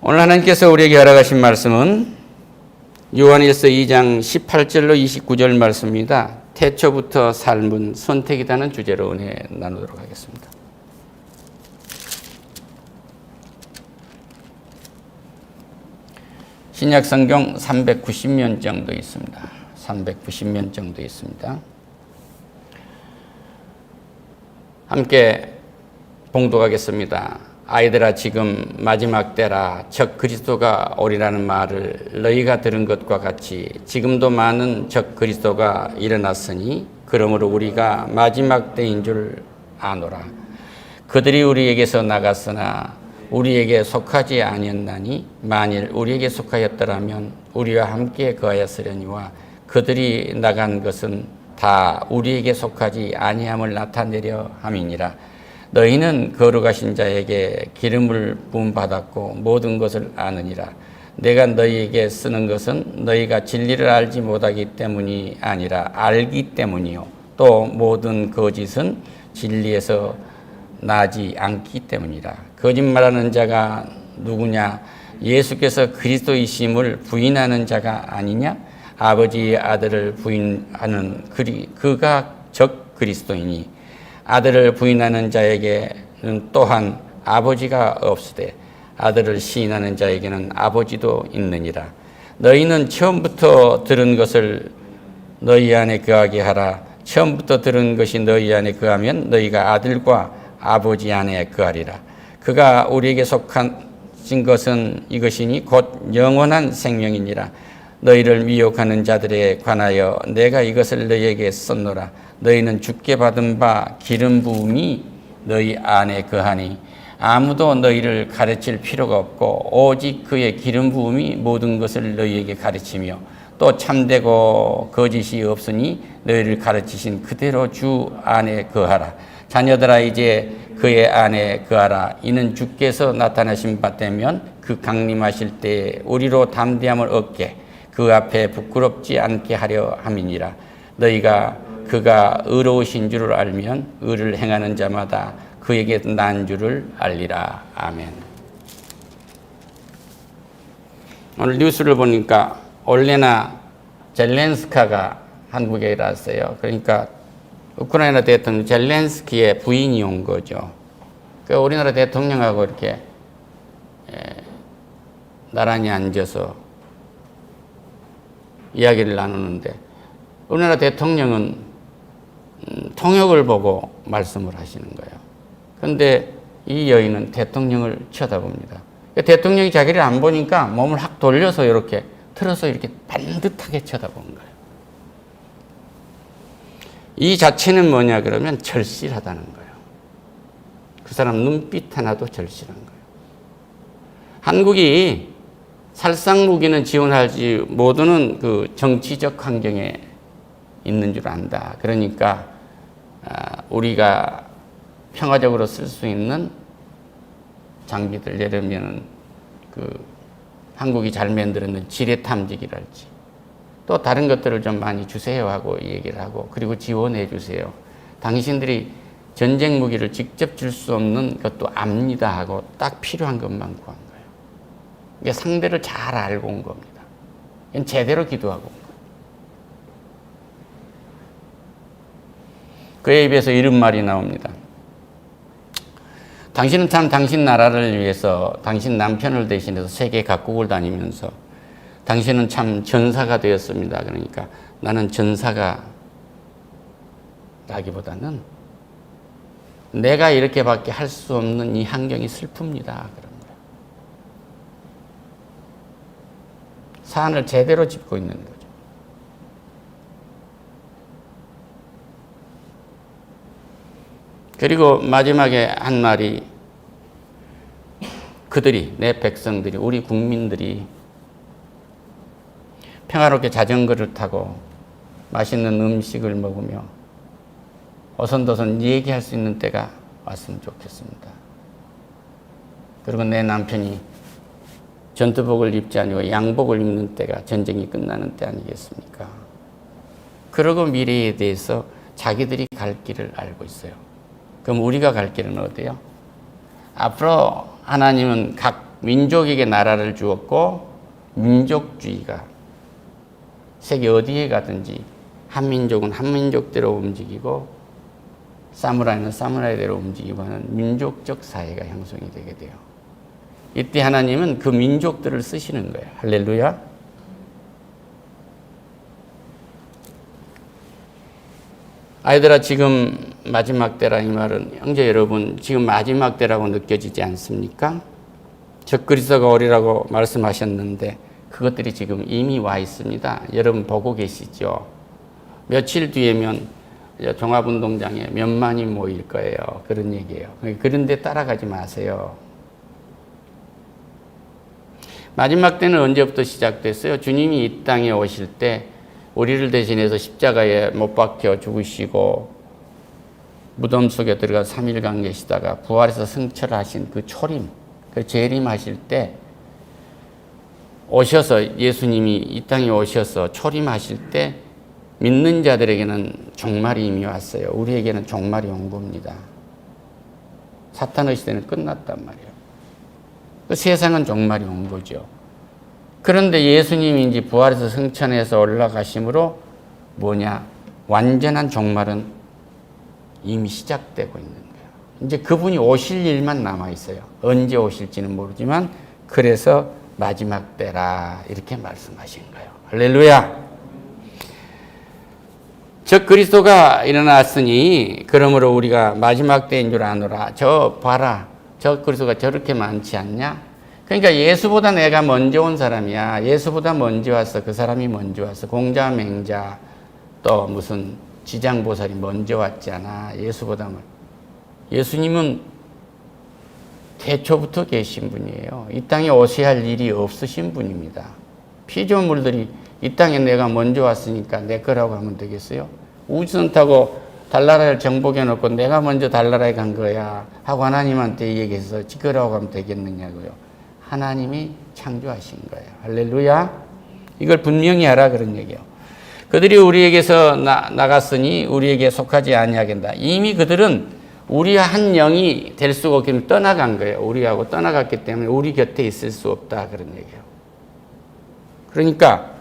오늘 하나님께서 우리에게 허락하신 말씀은 요한일서 2장 18절로 29절 말씀입니다. 태초부터 삶은 선택이라는 주제로 은혜 나누도록 하겠습니다. 신약 성경 390면 정도 있습니다. 390면 정도 있습니다. 함께 봉독하겠습니다. 아이들아, 지금 마지막 때라. 적 그리스도가 오리라는 말을 너희가 들은 것과 같이 지금도 많은 적 그리스도가 일어났으니 그러므로 우리가 마지막 때인 줄 아노라. 그들이 우리에게서 나갔으나 우리에게 속하지 아니었나니 만일 우리에게 속하였더라면 우리와 함께 거하였으려니와 그들이 나간 것은 다 우리에게 속하지 아니함을 나타내려 함이니라. 너희는 거룩하신 자에게 기름을 부음받았고 모든 것을 아느니라. 내가 너희에게 쓰는 것은 너희가 진리를 알지 못하기 때문이 아니라 알기 때문이요 또 모든 거짓은 진리에서 나지 않기 때문이라. 거짓말하는 자가 누구냐? 예수께서 그리스도이심을 부인하는 자가 아니냐? 아버지의 아들을 부인하는 그가 적 그리스도이니 아들을 부인하는 자에게는 또한 아버지가 없으되 아들을 시인하는 자에게는 아버지도 있느니라. 너희는 처음부터 들은 것을 너희 안에 거하게 하라. 처음부터 들은 것이 너희 안에 거하면 너희가 아들과 아버지 안에 거하리라. 그가 우리에게 속하신 것은 이것이니 곧 영원한 생명이니라. 너희를 미혹하는 자들에 관하여 내가 이것을 너희에게 썼노라. 너희는 주께 받은 바 기름 부음이 너희 안에 거하니 아무도 너희를 가르칠 필요가 없고 오직 그의 기름 부음이 모든 것을 너희에게 가르치며 또 참되고 거짓이 없으니 너희를 가르치신 그대로 주 안에 거하라. 자녀들아, 이제 그의 안에 거하라. 이는 주께서 나타나신 바 되면 그 강림하실 때에 우리로 담대함을 얻게 그 앞에 부끄럽지 않게 하려 함이니라. 너희가 그가 의로우신 줄을 알면 의를 행하는 자마다 그에게 난 줄을 알리라. 아멘. 오늘 뉴스를 보니까 올레나 젤렌스카가 한국에 왔어요. 그러니까 우크라이나 대통령 젤렌스키의 부인이 온 거죠. 그 우리나라 대통령하고 이렇게 나란히 앉아서 이야기를 나누는데 우리나라 대통령은 통역을 보고 말씀을 하시는 거예요. 그런데 이 여인은 대통령을 쳐다봅니다. 대통령이 자기를 안 보니까 몸을 확 돌려서 이렇게 틀어서 이렇게 반듯하게 쳐다본 거예요. 이 자체는 뭐냐 그러면 절실하다는 거예요. 그 사람 눈빛 하나도 절실한 거예요. 한국이 살상무기는 지원하지 못하는 그 정치적 환경에 있는 줄 안다. 그러니까 우리가 평화적으로 쓸 수 있는 장비들, 예를 들면 그 한국이 잘 만들어낸 지뢰 탐지기랄지 또 다른 것들을 좀 많이 주세요 하고 얘기를 하고 그리고 지원해 주세요. 당신들이 전쟁 무기를 직접 줄 수 없는 것도 압니다 하고 딱 필요한 것만 구한 거예요. 이게 상대를 잘 알고 온 겁니다. 이건 제대로 기도하고 온 거예요. 그의 입에서 이런 말이 나옵니다. 당신은 참 당신 나라를 위해서 당신 남편을 대신해서 세계 각국을 다니면서 당신은 참 전사가 되었습니다. 그러니까 나는 전사가 나기보다는 내가 이렇게밖에 할 수 없는 이 환경이 슬픕니다. 그런 거예요. 사안을 제대로 짚고 있는 거죠. 그리고 마지막에 한 말이 그들이, 내 백성들이, 우리 국민들이 평화롭게 자전거를 타고 맛있는 음식을 먹으며 어선도선 얘기할 수 있는 때가 왔으면 좋겠습니다. 그리고 내 남편이 전투복을 입지 아니고 양복을 입는 때가 전쟁이 끝나는 때 아니겠습니까? 그러고 미래에 대해서 자기들이 갈 길을 알고 있어요. 그럼 우리가 갈 길은 어디요? 앞으로 하나님은 각 민족에게 나라를 주었고 민족주의가 세계 어디에 가든지 한민족은 한민족대로 움직이고 사무라이는 사무라이대로 움직이고 하는 민족적 사회가 형성이 되게 돼요. 이때 하나님은 그 민족들을 쓰시는 거예요. 할렐루야. 아이들아 지금 마지막 때라 이 말은 형제 여러분 지금 마지막 때라고 느껴지지 않습니까? 적그리스도가 오리라고 말씀하셨는데 그것들이 지금 이미 와 있습니다. 여러분 보고 계시죠? 며칠 뒤에면 종합운동장에 몇만이 모일 거예요. 그런 얘기예요. 그런데 따라가지 마세요. 마지막 때는 언제부터 시작됐어요? 주님이 이 땅에 오실 때 우리를 대신해서 십자가에 못 박혀 죽으시고 무덤 속에 들어가 3일간 계시다가 부활해서 승천하신 그 초림, 그 재림하실 때 오셔서 예수님이 이 땅에 오셔서 초림하실 때 믿는 자들에게는 종말이 이미 왔어요. 우리에게는 종말이 온 겁니다. 사탄의 시대는 끝났단 말이에요. 그 세상은 종말이 온 거죠. 그런데 예수님이 이제 부활해서 승천해서 올라가심으로 뭐냐? 완전한 종말은 이미 시작되고 있는 거예요. 이제 그분이 오실 일만 남아 있어요. 언제 오실지는 모르지만 그래서 마지막 때라 이렇게 말씀하신 거예요. 할렐루야. 적 그리스도가 일어났으니 그러므로 우리가 마지막 때인 줄 아노라. 저 봐라. 적 그리스도가 저렇게 많지 않냐? 그러니까 예수보다 내가 먼저 온 사람이야. 예수보다 먼저 왔어. 그 사람이 먼저 왔어. 공자, 맹자, 또 무슨 지장보살이 먼저 왔잖아. 예수보다. 예수님은 태초부터 계신 분이에요. 이 땅에 오셔야 할 일이 없으신 분입니다. 피조물들이 이 땅에 내가 먼저 왔으니까 내 거라고 하면 되겠어요? 우주선 타고 달나라를 정복해 놓고 내가 먼저 달나라에 간 거야 하고 하나님한테 얘기해서 지 거라고 하면 되겠느냐고요. 하나님이 창조하신 거예요. 할렐루야. 이걸 분명히 하라 그런 얘기예요. 그들이 우리에게서 나갔으니 우리에게 속하지 아니하겠다. 이미 그들은 우리와 한 영이 될 수가 없기 떠나간 거예요. 우리하고 떠나갔기 때문에 우리 곁에 있을 수 없다 그런 얘기예요. 그러니까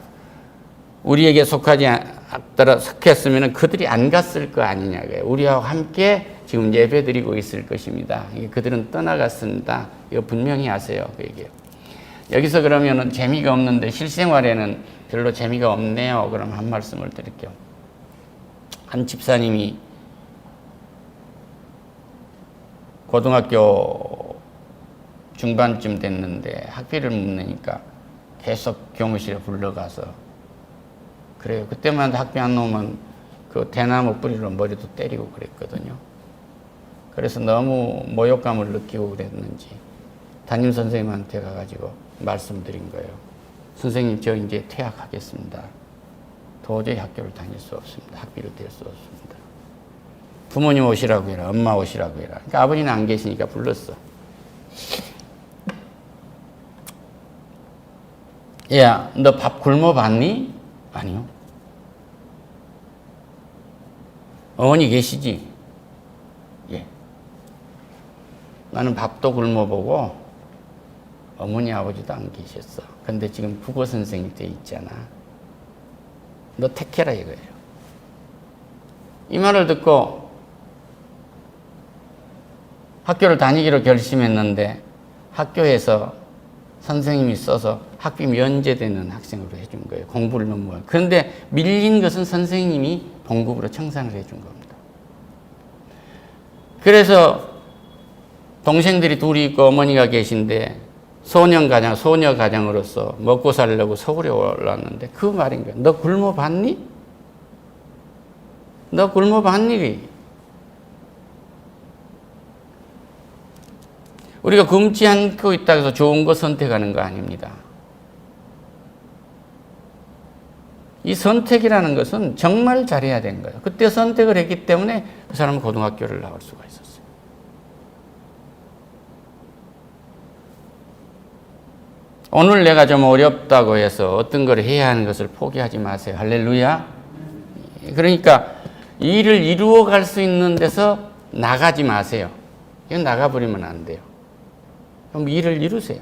우리에게 속했으면 그들이 안 갔을 거 아니냐고요. 우리하고 함께 지금 예배 드리고 있을 것입니다. 그들은 떠나갔습니다. 이거 분명히 아세요. 그 얘기예요. 여기서 그러면은 재미가 없는데 실생활에는 별로 재미가 없네요. 그럼 한 말씀을 드릴게요. 한 집사님이 고등학교 중반쯤 됐는데 학비를 못 내니까 계속 교무실에 불러가서 그래요. 그때만 학비 안 놓으면 그 대나무 뿌리로 머리도 때리고 그랬거든요. 그래서 너무 모욕감을 느끼고 그랬는지 담임 선생님한테 가가지고 말씀드린 거예요. 선생님 저 이제 퇴학하겠습니다. 도저히 학교를 다닐 수 없습니다. 학비를 댈 수 없습니다. 부모님 오시라고 해라. 엄마 오시라고 해라. 그러니까 아버지는 안 계시니까 불렀어. 야, 너 밥 굶어 봤니? 아니요. 어머니 계시지? 예. 나는 밥도 굶어보고 어머니 아버지도 안 계셨어. 근데 지금 국어 선생님 돼 있잖아. 너 택해라 이거예요. 이 말을 듣고 학교를 다니기로 결심했는데 학교에서 선생님이 써서 학비 면제되는 학생으로 해준 거예요. 공부를 너무 하고. 그런데 밀린 것은 선생님이 봉급으로 청산을 해준 겁니다. 그래서 동생들이 둘이 있고 어머니가 계신데 소녀 가장으로서 먹고 살려고 서울에 올랐는데 그 말인 거예요. 너 굶어 봤니? 너 굶어 봤니? 우리가 굶지 않고 있다고 해서 좋은 거 선택하는 거 아닙니다. 이 선택이라는 것은 정말 잘해야 되는 거예요. 그때 선택을 했기 때문에 그 사람은 고등학교를 나올 수가 있었어요. 오늘 내가 좀 어렵다고 해서 어떤 걸 해야 하는 것을 포기하지 마세요. 할렐루야. 그러니까 일을 이루어 갈 수 있는 데서 나가지 마세요. 이건 나가버리면 안 돼요. 그럼 일을 이루세요.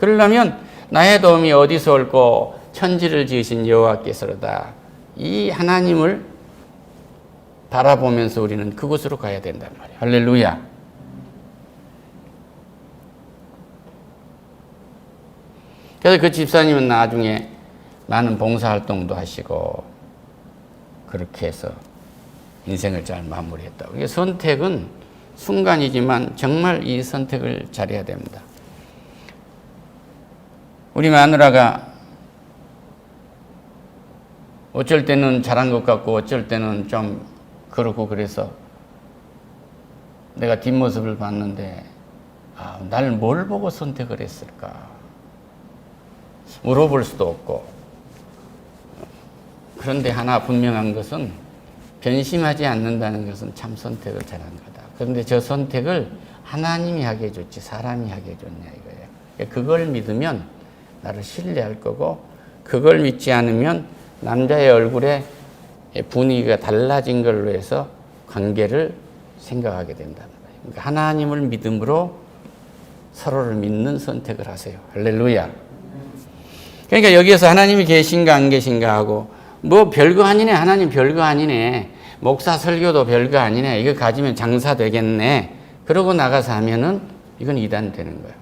그러려면 나의 도움이 어디서 올고 천지를 지으신 여호와께서로다. 이 하나님을 바라보면서 우리는 그곳으로 가야 된단 말이에요. 할렐루야. 그래서 그 집사님은 나중에 많은 봉사활동도 하시고 그렇게 해서 인생을 잘 마무리했다고. 이게 선택은 순간이지만 정말 이 선택을 잘해야 됩니다. 우리 마누라가 어쩔 때는 잘한 것 같고 어쩔 때는 좀 그렇고 그래서 내가 뒷모습을 봤는데 날 뭘 보고 선택을 했을까 물어볼 수도 없고, 그런데 하나 분명한 것은 변심하지 않는다는 것은 참 선택을 잘한 거다. 그런데 저 선택을 하나님이 하게 해줬지 사람이 하게 해줬냐 이거예요. 그걸 믿으면 나를 신뢰할 거고, 그걸 믿지 않으면 남자의 얼굴에 분위기가 달라진 걸로 해서 관계를 생각하게 된다는 거예요. 그러니까 하나님을 믿음으로 서로를 믿는 선택을 하세요. 할렐루야. 그러니까 여기에서 하나님이 계신가 안 계신가 하고, 뭐 별거 아니네, 하나님 별거 아니네, 목사 설교도 별거 아니네, 이거 가지면 장사 되겠네, 그러고 나가서 하면은 이건 이단 되는 거예요.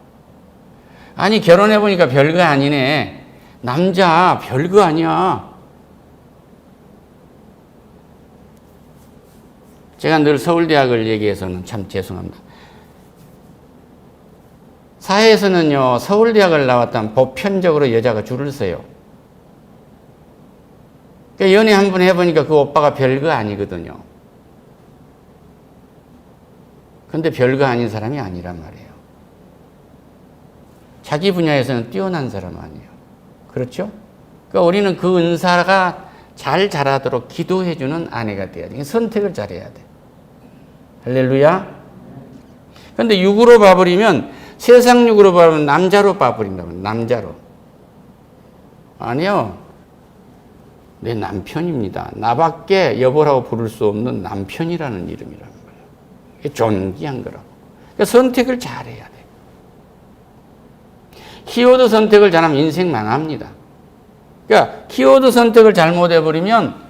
아니 결혼해보니까 별거 아니네, 남자 별거 아니야. 제가 늘 서울대학을 얘기해서는 참 죄송합니다. 사회에서는요, 서울대학을 나왔다면 보편적으로 여자가 줄을 서요. 그러니까 연애 한번 해보니까 그 오빠가 별거 아니거든요. 근데 별거 아닌 사람이 아니란 말이에요. 자기 분야에서는 뛰어난 사람 아니에요. 그렇죠? 그러니까 우리는 그 은사가 잘 자라도록 기도해주는 아내가 돼야 돼. 선택을 잘해야 돼. 할렐루야. 근데 육으로 봐버리면, 세상 육으로 봐버리면 남자로 봐버린다고. 남자로. 아니요. 내 남편입니다. 나밖에 여보라고 부를 수 없는 남편이라는 이름이라는 거예요. 이게 존귀한 거라고. 그러니까 선택을 잘해야 돼. 키워드 선택을 잘하면 인생 망합니다. 그러니까 키워드 선택을 잘못해버리면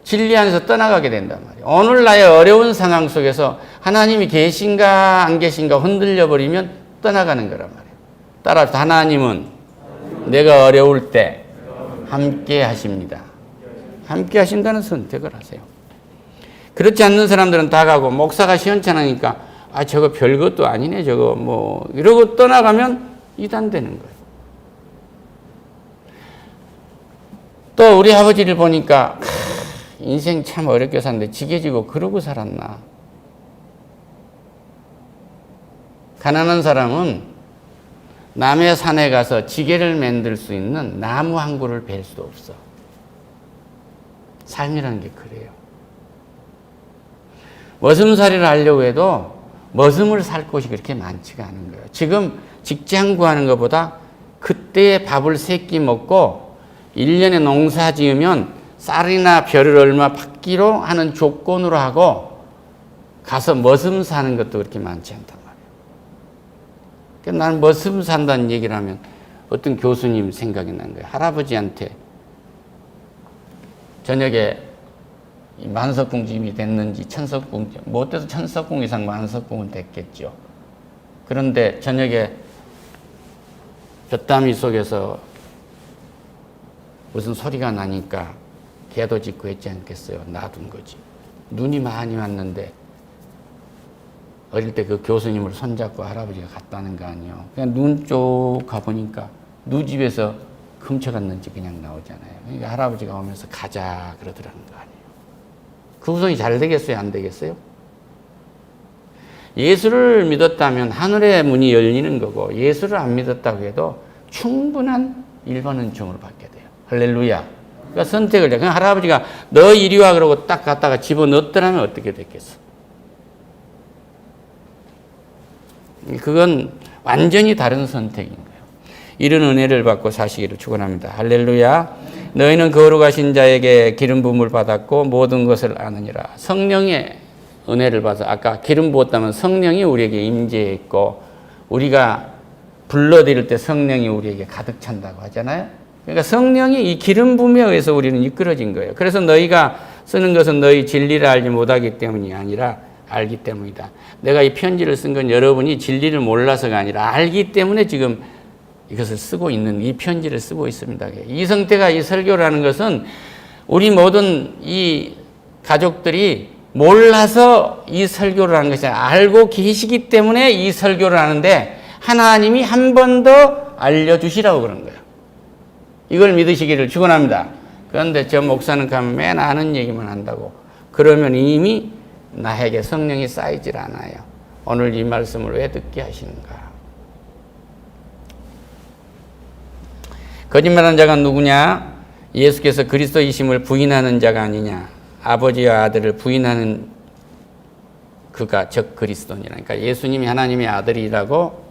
진리 안에서 떠나가게 된단 말이에요. 오늘 나의 어려운 상황 속에서 하나님이 계신가 안 계신가 흔들려버리면 떠나가는 거란 말이에요. 따라서 하나님은 내가 어려울 때 함께 하십니다. 함께 하신다는 선택을 하세요. 그렇지 않는 사람들은 다 가고, 목사가 시원찮으니까 저거 별것도 아니네, 저거 뭐 이러고 떠나가면 이단되는 거예요. 또 우리 아버지를 보니까 인생 참 어렵게 샀는데 지게 지고 그러고 살았나. 가난한 사람은 남의 산에 가서 지게를 만들 수 있는 나무 한 그루를 벨 수도 없어. 삶이라는 게 그래요. 머슴살이를 하려고 해도 머슴을 살 곳이 그렇게 많지가 않은 거예요. 지금 직장 구하는 것보다 그때의 밥을 3끼 먹고 1년에 농사 지으면 쌀이나 벼를 얼마 받기로 하는 조건으로 하고 가서 머슴 사는 것도 그렇게 많지 않단 말이에요. 그러니까 나는 머슴 산다는 얘기를 하면 어떤 교수님 생각이 난 거예요. 할아버지한테 저녁에 만석궁집이 됐는지 천석궁, 뭐 어때서 천석궁 이상 만석궁은 됐겠죠. 그런데 저녁에 볕더미 속에서 무슨 소리가 나니까 개도 짖고 했지 않겠어요. 놔둔 거지. 눈이 많이 왔는데 어릴 때 그 교수님을 손잡고 할아버지가 갔다는 거 아니에요. 그냥 눈 쪽 가보니까 누집에서 훔쳐갔는지 그냥 나오잖아요. 그러니까 할아버지가 오면서 가자 그러더라는 거 아니에요. 그 후손이 잘 되겠어요? 안 되겠어요? 예수를 믿었다면 하늘의 문이 열리는 거고, 예수를 안 믿었다고 해도 충분한 1번 은총을 받게 돼요. 할렐루야. 그러니까 선택을 해. 그냥 할아버지가 너 이리 와 그러고 딱 갔다가 집어넣었더라면 어떻게 됐겠어? 그건 완전히 다른 선택인 거예요. 이런 은혜를 받고 사시기를 축원합니다. 할렐루야. 너희는 거룩하신 자에게 기름 부음을 받았고 모든 것을 아느니라. 성령의 은혜를 받아서, 아까 기름 부었다면 성령이 우리에게 임재했고 우리가 불러드릴 때 성령이 우리에게 가득 찬다고 하잖아요. 그러니까 성령이 이 기름 부음에 의해서 우리는 이끌어진 거예요. 그래서 너희가 쓰는 것은 너희 진리를 알지 못하기 때문이 아니라 알기 때문이다. 내가 이 편지를 쓴 건 여러분이 진리를 몰라서가 아니라 알기 때문에 지금 이것을 쓰고 있는, 이 편지를 쓰고 있습니다. 이성태가 이 설교를 하는 것은 우리 모든 이 가족들이 몰라서 이 설교를 하는 것이 아니라 알고 계시기 때문에 이 설교를 하는데 하나님이 한 번 더 알려주시라고 그런 거예요. 이걸 믿으시기를 축원합니다. 그런데 저 목사는 가면 맨 아는 얘기만 한다고. 그러면 이미 나에게 성령이 쌓이질 않아요. 오늘 이 말씀을 왜 듣게 하시는가? 거짓말하는 자가 누구냐? 예수께서 그리스도이심을 부인하는 자가 아니냐? 아버지와 아들을 부인하는 그가 즉 그리스도니라. 그러니까 예수님이 하나님의 아들이라고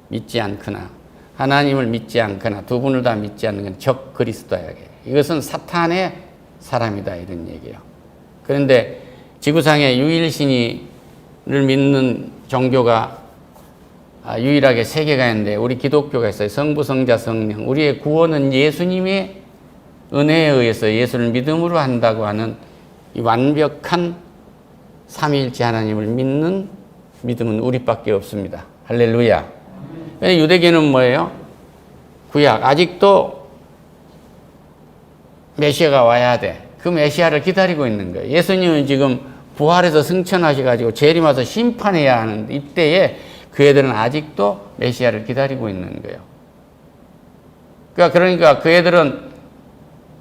믿지 않거나 하나님을 믿지 않거나 두 분을 다 믿지 않는 건 적 그리스도야. 이것은 사탄의 사람이다 이런 얘기예요. 그런데 지구상에 유일신을 믿는 종교가 유일하게 세 개가 있는데 우리 기독교가 있어요. 성부, 성자, 성령. 우리의 구원은 예수님의 은혜에 의해서 예수를 믿음으로 한다고 하는 이 완벽한 삼위일체 하나님을 믿는 믿음은 우리밖에 없습니다. 할렐루야. 유대교는 뭐예요? 구약. 아직도 메시아가 와야 돼. 그 메시아를 기다리고 있는 거예요. 예수님은 지금 부활해서 승천하셔가지고 재림와서 심판해야 하는 이때에 그 애들은 아직도 메시아를 기다리고 있는 거예요. 그러니까 그 애들은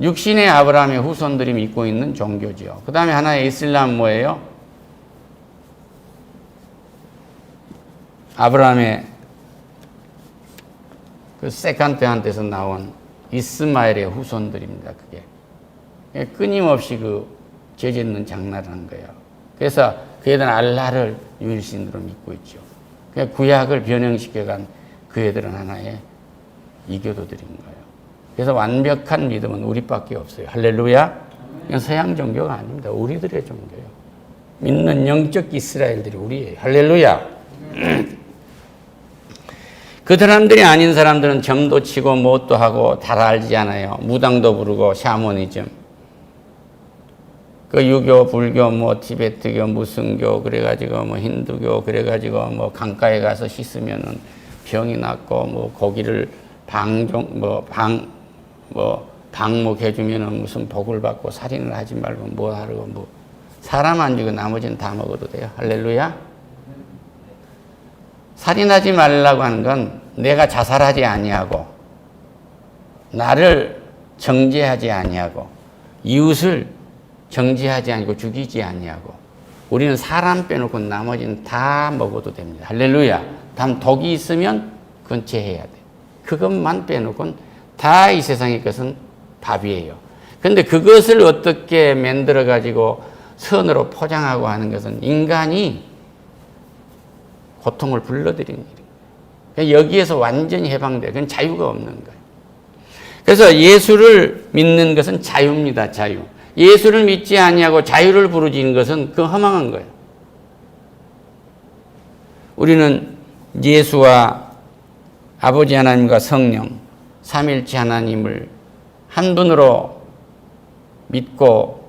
육신의 아브라함의 후손들이 믿고 있는 종교지요. 그 다음에 하나의 이슬람 뭐예요? 아브라함의 그 세칸트한테서 나온 이스마엘의 후손들입니다. 그게 끊임없이 그 죄 짓는 장난을 한 거예요. 그래서 그 애들은 알라를 유일신으로 믿고 있죠. 구약을 변형시켜간 그 애들은 하나의 이교도들인 거예요. 그래서 완벽한 믿음은 우리밖에 없어요. 할렐루야. 이건 서양 종교가 아닙니다. 우리들의 종교예요. 믿는 영적 이스라엘들이 우리예요. 할렐루야. 그 사람들이 아닌 사람들은 점도 치고 못도 하고 다 알지 않아요. 무당도 부르고 샤머니즘. 그 유교, 불교, 뭐 티베트교, 무슨교 그래가지고 뭐 힌두교 그래가지고 뭐 강가에 가서 씻으면은 병이 낫고 뭐 고기를 방목해주면은 무슨 복을 받고 살인을 하지 말고 뭐 하고 뭐 사람 안 죽이고 나머지는 다 먹어도 돼요. 할렐루야. 살인하지 말라고 하는 건 내가 자살하지 아니하고 나를 정죄하지 아니하고 이웃을 정죄하지 아니고 죽이지 아니하고 우리는 사람 빼놓고 나머지는 다 먹어도 됩니다. 할렐루야. 다음 독이 있으면 그건 제해야 돼. 그것만 빼놓고는 다 이 세상의 것은 밥이에요. 그런데 그것을 어떻게 만들어 가지고 선으로 포장하고 하는 것은 인간이 고통을 불러들이는 일이에요. 여기에서 완전히 해방돼. 그건 자유가 없는 거예요. 그래서 예수를 믿는 것은 자유입니다. 자유. 예수를 믿지 아니하고 자유를 부르짖는 것은 그 허망한 거예요. 우리는 예수와 아버지 하나님과 성령, 삼일체 하나님을 한 분으로 믿고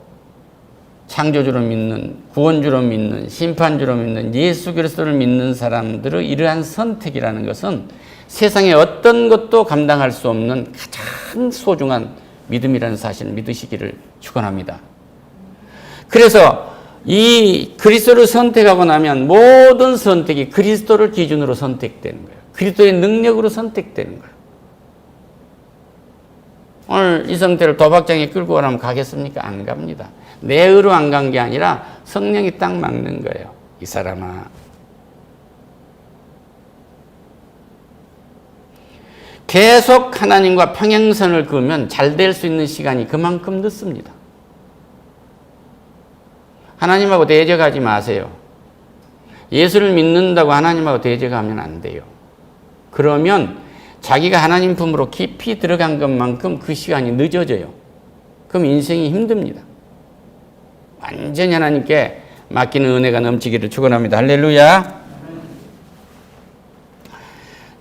창조주로 믿는, 구원주로 믿는, 심판주로 믿는 예수 그리스도를 믿는 사람들의 이러한 선택이라는 것은 세상에 어떤 것도 감당할 수 없는 가장 소중한 믿음이라는 사실을 믿으시기를 축원합니다. 그래서 이 그리스도를 선택하고 나면 모든 선택이 그리스도를 기준으로 선택되는 거예요. 그리스도의 능력으로 선택되는 거예요. 오늘 이성태를 도박장에 끌고 가라면 가겠습니까? 안 갑니다. 내 의로 안 간 게 아니라 성령이 딱 막는 거예요. 이 사람아. 계속 하나님과 평행선을 그으면 잘 될 수 있는 시간이 그만큼 늦습니다. 하나님하고 대적하지 마세요. 예수를 믿는다고 하나님하고 대적하면 안 돼요. 그러면 자기가 하나님 품으로 깊이 들어간 것만큼 그 시간이 늦어져요. 그럼 인생이 힘듭니다. 완전히 하나님께 맡기는 은혜가 넘치기를 축원합니다. 할렐루야.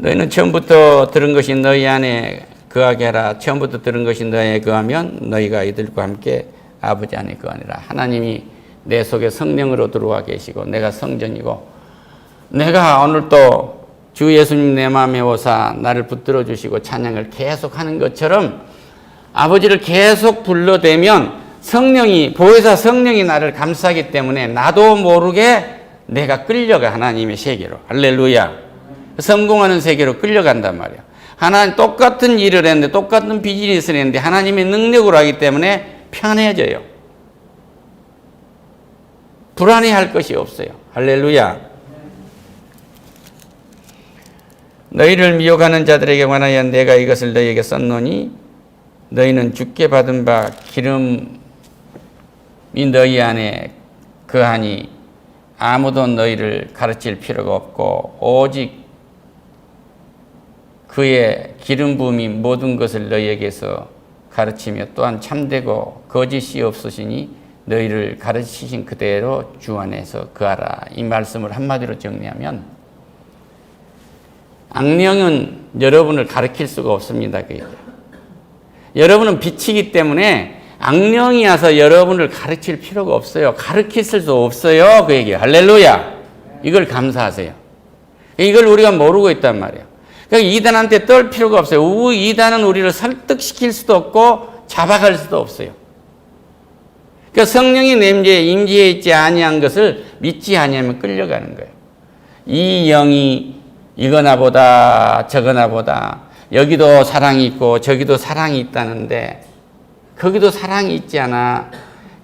너희는 처음부터 들은 것이 너희 안에 거하게 하라. 처음부터 들은 것이 너희 안에 거하면 너희가 이들과 함께 아버지 안에 거하니라. 하나님이 내 속에 성령으로 들어와 계시고 내가 성전이고 내가 오늘 또 주 예수님 내 마음에 오사 나를 붙들어 주시고 찬양을 계속 하는 것처럼 아버지를 계속 불러대면 성령이, 보혜사 성령이 나를 감싸기 때문에 나도 모르게 내가 끌려가 하나님의 세계로. 할렐루야. 성공하는 세계로 끌려간단 말이야. 하나님 똑같은 일을 했는데 똑같은 비즈니스를 했는데 하나님의 능력으로 하기 때문에 편해져요. 불안해할 것이 없어요. 할렐루야. 너희를 미혹하는 자들에게 관하여 내가 이것을 너희에게 썼노니 너희는 주께 받은 바 기름이 너희 안에 거하니 아무도 너희를 가르칠 필요가 없고 오직 그의 기름 부음이 모든 것을 너희에게서 가르치며 또한 참되고 거짓이 없으시니 너희를 가르치신 그대로 주 안에서 거하라. 이 말씀을 한마디로 정리하면 악령은 여러분을 가르칠 수가 없습니다. 그 얘기예요. 여러분은 빛이기 때문에 악령이 와서 여러분을 가르칠 필요가 없어요. 가르칠 수 없어요. 그 얘기예요. 할렐루야. 이걸 감사하세요. 이걸 우리가 모르고 있단 말이에요. 그러니까 이단한테 떨 필요가 없어요. 이단은 우리를 설득시킬 수도 없고 잡아갈 수도 없어요. 그러니까 성령이 내 임재에 있지 아니한 것을 믿지 아니하면 끌려가는 거예요. 이 영이 이거나 보다 저거나 보다 여기도 사랑이 있고 저기도 사랑이 있다는데 거기도 사랑이 있지 않아.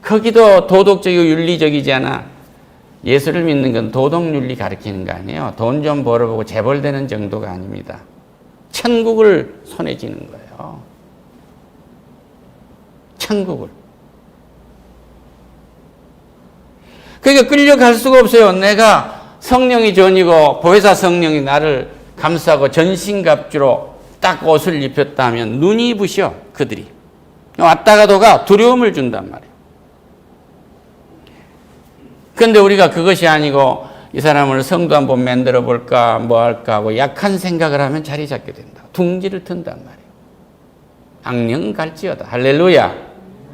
거기도 도덕적이고 윤리적이지 않아. 예수를 믿는 건 도덕윤리 가르치는 거 아니에요. 돈 좀 벌어보고 재벌되는 정도가 아닙니다. 천국을 손에 쥐는 거예요. 천국을. 그러니까 끌려갈 수가 없어요. 내가 성령이 전이고 보혜사 성령이 나를 감싸고 전신갑주로 딱 옷을 입혔다면 눈이 부셔 그들이. 왔다가도가 두려움을 준단 말이에요. 그런데 우리가 그것이 아니고 이 사람을 성도 한번 만들어 볼까 뭐 할까 하고 약한 생각을 하면 자리 잡게 된다. 둥지를 튼단 말이에요. 악령은 갈지어다. 할렐루야.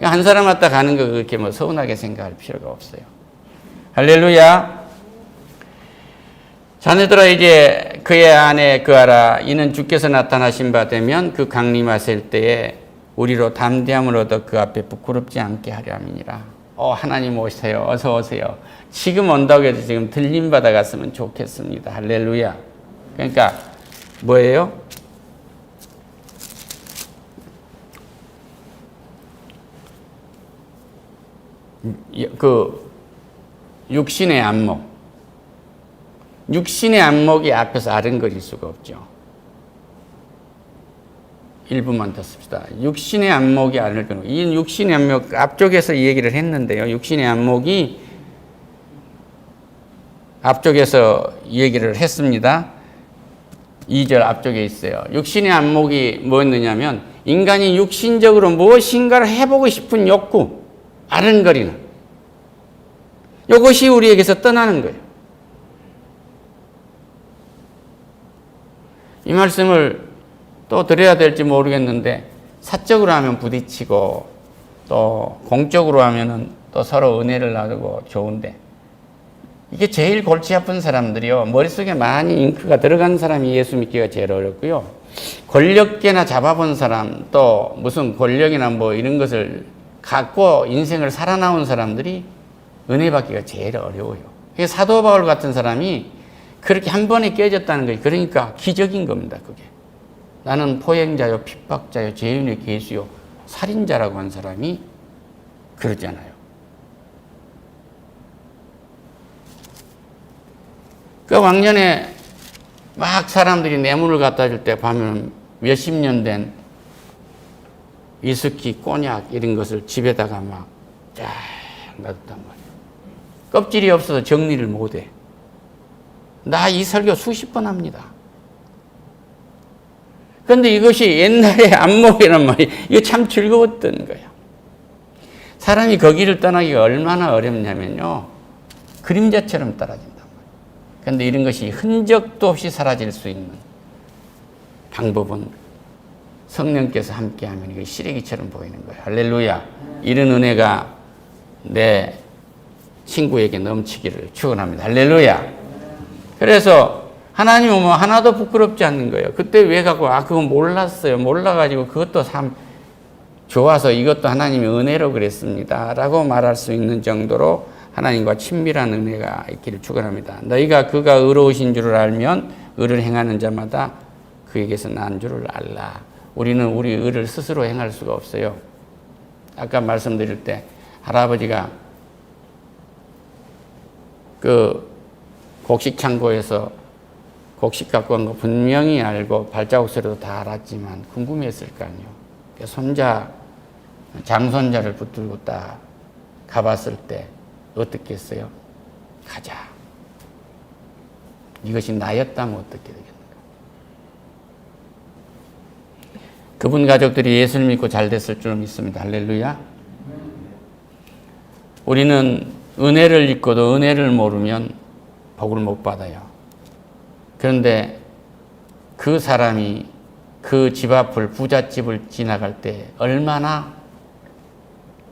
한 사람 왔다 가는 거 그렇게 뭐 서운하게 생각할 필요가 없어요. 할렐루야. 자네들아 이제 그의 안에 거하라. 이는 주께서 나타나신 바 되면 그 강림하실 때에 우리로 담대함을 얻어 그 앞에 부끄럽지 않게 하려 함이니라. 하나님 오세요. 어서 오세요. 지금 온다고 해도 지금 들림 받아갔으면 좋겠습니다. 할렐루야. 그러니까 뭐예요? 그 육신의 안목. 육신의 안목이 앞에서 아른거릴 수가 없죠. 1분만 더 씁시다. 육신의 안목이 아른거리고, 이 육신의 안목, 앞쪽에서 이 얘기를 했는데요. 육신의 안목이 앞쪽에서 이 얘기를 했습니다. 2절 앞쪽에 있어요. 육신의 안목이 뭐였느냐면, 인간이 육신적으로 무엇인가를 해보고 싶은 욕구, 아른거리는. 이것이 우리에게서 떠나는 거예요. 이 말씀을 또 드려야 될지 모르겠는데 사적으로 하면 부딪히고 또 공적으로 하면은 또 서로 은혜를 나누고 좋은데 이게 제일 골치 아픈 사람들이요. 머릿속에 많이 잉크가 들어간 사람이 예수 믿기가 제일 어렵고요. 권력계나 잡아본 사람 또 무슨 권력이나 뭐 이런 것을 갖고 인생을 살아나온 사람들이 은혜 받기가 제일 어려워요. 사도 바울 같은 사람이 그렇게 한 번에 깨졌다는 거예요. 그러니까 기적인 겁니다. 그게. 나는 포행자요, 핍박자요, 죄인의 계수요, 살인자라고 한 사람이 그러잖아요. 그 왕년에 막 사람들이 뇌물을 갖다 줄 때 보면 몇십 년 된 위스키, 꼬냑 이런 것을 집에다가 막 쫙 놔뒀단 말이에요. 껍질이 없어서 정리를 못해. 나 이 설교 수십 번 합니다. 그런데 이것이 옛날에 안목이란 말이 이거 참 즐거웠던 거예요. 사람이 거기를 떠나기가 얼마나 어렵냐면요. 그림자처럼 떨어진단 말이에요. 그런데 이런 것이 흔적도 없이 사라질 수 있는 방법은 성령께서 함께하면 이게 시래기처럼 보이는 거예요. 할렐루야. 이런 은혜가 내 친구에게 넘치기를 축원합니다. 할렐루야. 그래서 하나님은 뭐 하나도 부끄럽지 않는 거예요. 그때 왜 갖고 그거 몰랐어요. 몰라가지고 그것도 참 좋아서 이것도 하나님의 은혜로 그랬습니다. 라고 말할 수 있는 정도로 하나님과 친밀한 은혜가 있기를 축원합니다. 너희가 그가 의로우신 줄을 알면 의를 행하는 자마다 그에게서 난 줄을 알라. 우리는 우리 의를 스스로 행할 수가 없어요. 아까 말씀드릴 때 할아버지가 그 곡식 창고에서 곡식 갖고 온 거 분명히 알고 발자국 소리도 다 알았지만 궁금했을 거 아니에요. 손자, 장손자를 붙들고 딱 가봤을 때 어떻게 했어요? 가자. 이것이 나였다면 어떻게 되겠는가? 그분 가족들이 예수를 믿고 잘 됐을 줄 믿습니다. 할렐루야. 우리는 은혜를 잊고도 은혜를 모르면 복을 못 받아요. 그런데 그 사람이 그 집 앞을 부잣집을 지나갈 때 얼마나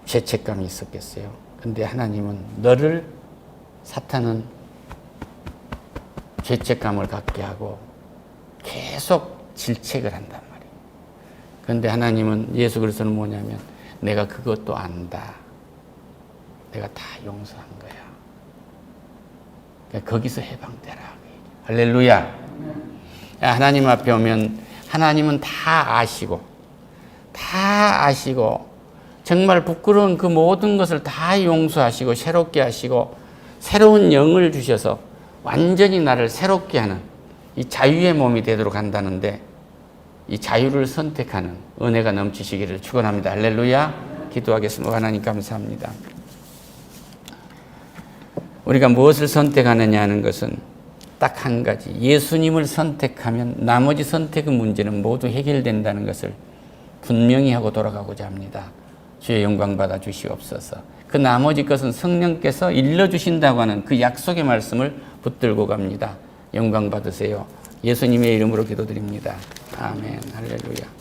죄책감이 있었겠어요. 근데 하나님은 너를 사탄은 죄책감을 갖게 하고 계속 질책을 한단 말이에요. 그런데 하나님은 예수 그리스도는 뭐냐면 내가 그것도 안다. 내가 다 용서한 거야. 그러니까 거기서 해방되라. 할렐루야. 하나님 앞에 오면 하나님은 다 아시고 정말 부끄러운 그 모든 것을 다 용서하시고 새롭게 하시고 새로운 영을 주셔서 완전히 나를 새롭게 하는 이 자유의 몸이 되도록 한다는데 이 자유를 선택하는 은혜가 넘치시기를 축원합니다. 할렐루야. 기도하겠습니다. 하나님 감사합니다. 우리가 무엇을 선택하느냐 하는 것은 딱 한 가지. 예수님을 선택하면 나머지 선택의 문제는 모두 해결된다는 것을 분명히 하고 돌아가고자 합니다. 주의 영광 받아 주시옵소서. 그 나머지 것은 성령께서 일러주신다고 하는 그 약속의 말씀을 붙들고 갑니다. 영광 받으세요. 예수님의 이름으로 기도드립니다. 아멘. 할렐루야.